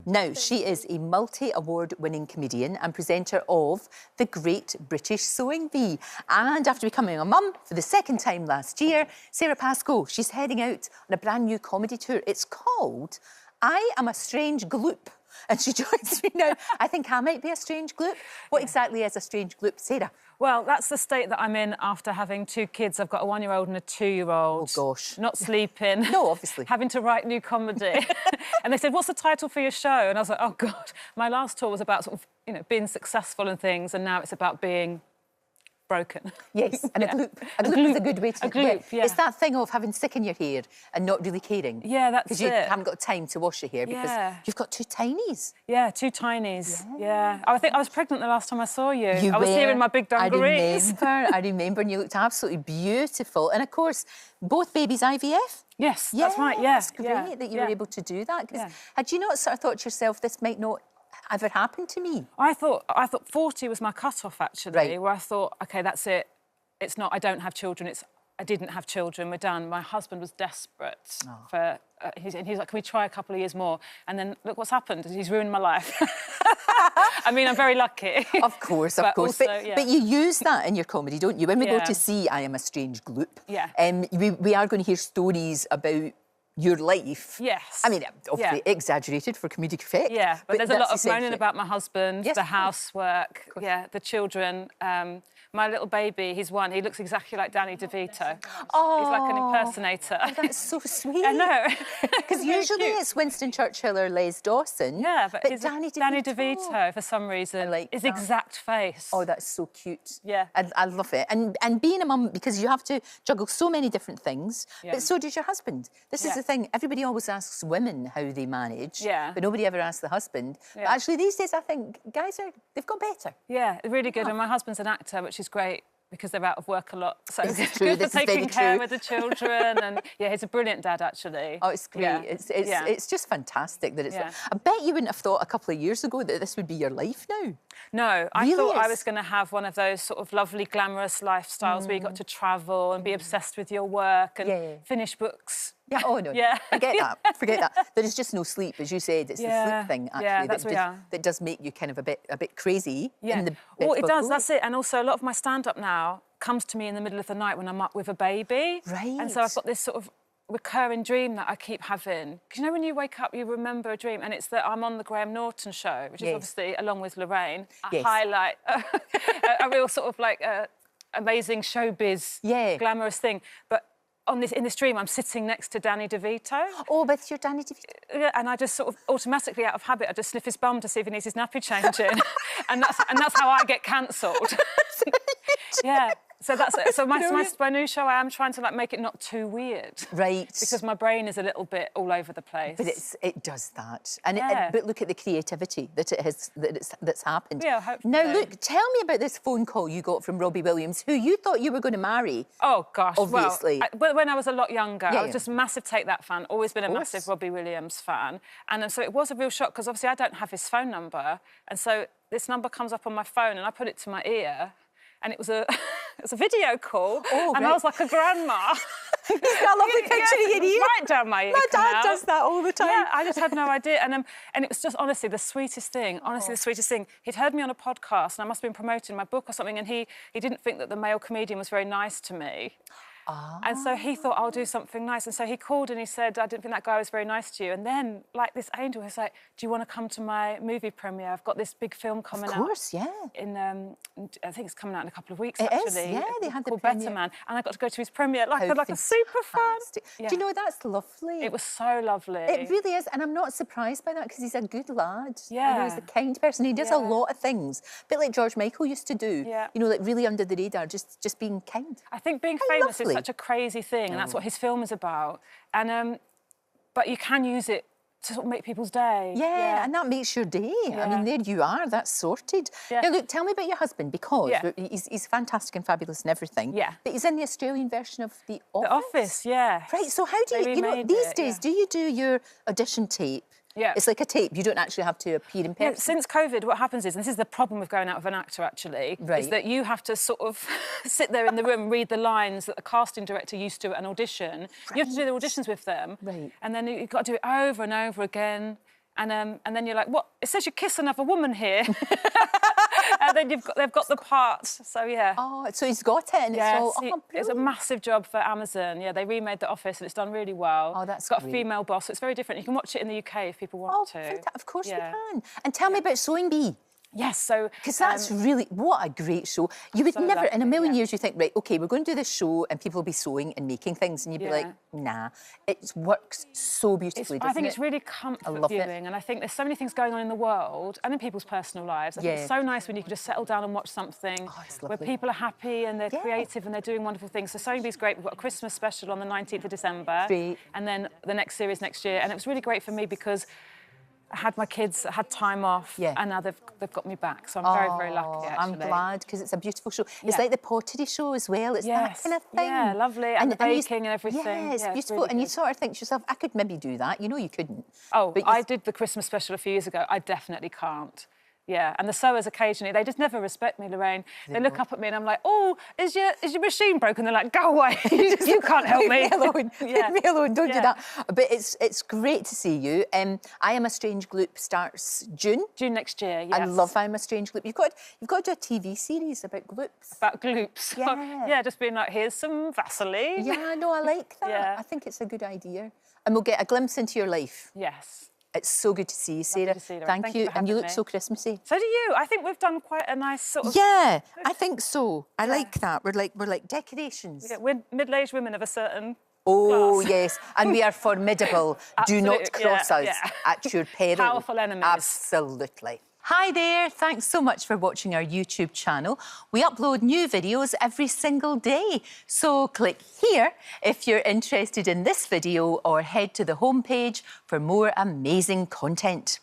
Now, she is a multi-award-winning comedian and presenter of The Great British Sewing Bee. And after becoming a mum for the second time last year, Sara Pascoe, she's heading out on a brand new comedy tour. It's called I Am a Strange Gloop. And she joins me now. I think I might be a strange gloop. What exactly is a strange gloop, Sara? Well, that's the state that I'm in after having 2 kids. I've got a 1-year-old and a 2-year-old. Oh, gosh. Not sleeping. No, obviously. Having to write new comedy. And they said, what's the title for your show? And I was like, oh, God. My last tour was about sort of, you know, being successful and things, and now it's about being broken. Yes, and a gloop. A gloop is a good way to... A gloop, yeah. It's that thing of having stick in your hair and not really caring. Yeah, that's it. Because you haven't got time to wash your hair because you've got 2 tinies. Yeah, 2 tinies. Yeah. I think I was pregnant the last time I saw you. I was here in my big dungarees. I remember, and you looked absolutely beautiful. And, of course, both babies IVF? Yes, that's right, yeah. It's great that you were able to do that. Because had you not sort of thought to yourself, this might not ever happen to me? I thought 40 was my cut-off, actually, where I thought, OK, that's it. It's not, I don't have children, it's, I didn't have children, we're done. My husband was desperate for... he's like, can we try a couple of years more? And then, look what's happened. He's ruined my life. I mean, I'm very lucky. Of course, of course. But you use that in your comedy, don't you? When we go to see I Am a Strange Gloop, we are going to hear stories about your life. Yes. I mean, obviously exaggerated for comedic effect. Yeah, but there's a lot of moaning about my husband, the housework, the children. My little baby, he's 1, he looks exactly like Danny DeVito. Oh. He's like an impersonator. Oh, that's so sweet. I know. Because usually it's Winston Churchill or Les Dawson. Yeah, but Danny DeVito, for some reason, his exact face. Oh, that's so cute. Yeah. I love it. And being a mum, because you have to juggle so many different things, but so does your husband. This is the thing. Everybody always asks women how they manage, but nobody ever asks the husband. But actually, these days, I think guys they've got better. Yeah, really good. And my husband's an actor, which is great because they're out of work a lot. So it's true. Good for taking care of the children. And he's a brilliant dad, actually. Oh, it's great. Yeah. It's just fantastic that it's... I bet you wouldn't have thought a couple of years ago that this would be your life now. No, I thought I was going to have one of those sort of lovely, glamorous lifestyles where you got to travel and be obsessed with your work and finish books. Yeah, oh, no, forget that. Forget that. There is just no sleep, as you said. It's the sleep thing, actually, that does make you kind of a bit crazy. Yeah, well, it does, that's it. And also, a lot of my stand-up now comes to me in the middle of the night when I'm up with a baby. Right. And so I've got this sort of recurring dream that I keep having. Because, you know, when you wake up, you remember a dream, and it's that I'm on the Graham Norton show, which is obviously, along with Lorraine, a highlight, a real sort of, like, amazing showbiz, glamorous thing. But in this dream, I'm sitting next to Danny DeVito. Oh, with your Danny DeVito? Yeah, and I just sort of automatically, out of habit, I just sniff his bum to see if he needs his nappy changing. and that's how I get cancelled. Yeah. So that's it. So my new show, I am trying to make it not too weird, right? Because my brain is a little bit all over the place. But it does that, and but look at the creativity that's happened. Yeah, hopefully. Now look, tell me about this phone call you got from Robbie Williams, who you thought you were going to marry. Oh gosh, obviously. Well, when I was a lot younger, I was just a massive Take That fan. Always been a massive Robbie Williams fan, and so it was a real shock because obviously I don't have his phone number, and so this number comes up on my phone, and I put it to my ear. And it was a video call, and I was like a grandma. You've got a lovely picture of your ear. Right down my ear. My dad does that all the time. Yeah, I just had no idea. And it was just, honestly, the sweetest thing. Honestly, the sweetest thing. He'd heard me on a podcast, and I must have been promoting my book or something, and he didn't think that the male comedian was very nice to me. And so he thought, I'll do something nice. And so he called and he said, I didn't think that guy was very nice to you. And then, like, this angel was like, do you want to come to my movie premiere? I've got this big film coming out. Of course, yeah. I think it's coming out in a couple of weeks, actually. It is, yeah. They had the called premiere. Better Man. And I got to go to his premiere like a super fan. Yeah. Do you know, that's lovely. It was so lovely. It really is. And I'm not surprised by that because he's a good lad. Yeah. And he's a kind person. He does a lot of things. A bit like George Michael used to do. Yeah. You know, like really under the radar, just being kind. I think being famous is such a crazy thing. And that's what his film is about. And but you can use it to sort of make people's day. Yeah, and that makes your day. I mean, there you are. That's sorted. Yeah. Now, look, tell me about your husband, because he's fantastic and fabulous and everything. Yeah. But he's in the Australian version of The Office. The Office, yeah. Right, so how do you know, these days, do you do your audition tape? Yeah. It's like a tape. You don't actually have to appear in person. Yeah, since COVID, what happens is, and this is the problem with going out with an actor, actually, is that you have to sort of sit there in the room, read the lines that the casting director used to at an audition. You have to do the auditions with them. Right. And then you've got to do it over and over again. And then you're like, what? It says you kiss another woman here. And then they've got the parts. So yeah. Oh, so he's got it, and Yeah, it's all. it's a massive job for Amazon. Yeah, they remade The Office, and it's done really well. Oh, that's It's got great. a female boss, so it's very different. You can watch it in the UK if people want to. Of course Yeah. you can. And tell me about Sewing Bee. Yes, so... Because that's really, what a great show. You would So never, in a lovely, million yeah. years, you think, right, OK, we're going to do this show and people will be sewing and making things, and you'd be like, nah. It works so beautifully, doesn't I think it? it's really comfort love it. viewing, and I think there's so many things going on in the world and in people's personal lives. I think it's so nice when you can just settle down and watch something where people are happy and they're creative and they're doing wonderful things. So Sewing Bee's great. We've got a Christmas special on the 19th of December. Great. And then the next series next year. And it was really great for me because I had my kids, I had time off, and now they've got me back. So I'm very, very lucky, actually. I'm glad, because it's a beautiful show. It's like the pottery show as well. It's that kind of thing. Yeah, lovely. And the baking and everything. Yeah, it's beautiful. Really and you sort of think to yourself, I could maybe do that. You know you couldn't. Oh, but I did the Christmas special a few years ago. I definitely can't. Yeah, and the sewers occasionally, they just never respect me, Lorraine. They look up at me and I'm like, oh, is your machine broken? They're like, go away, you can't help me. Leave me alone, leave me alone, don't do that. But it's great to see you. I Am a Strange Gloop starts June. June next year, yes. I love I Am a Strange Gloop. You've got to do a TV series about gloops. About gloops. Yeah. Yeah, just being like, here's some Vaseline. Yeah, no, I like that. Yeah. I think it's a good idea. And we'll get a glimpse into your life. Yes. It's so good to see you, Sarah. To see you, Thank you. And you look so Christmassy. So do you. I think we've done quite a nice sort of... Yeah, I think so. I like that. We're like decorations. Yeah, we're middle-aged women of a certain class. Yes. And we are formidable. Do not cross us at your peril. Powerful enemies. Absolutely. Hi there, thanks so much for watching our YouTube channel. We upload new videos every single day. So click here if you're interested in this video, or head to the homepage for more amazing content.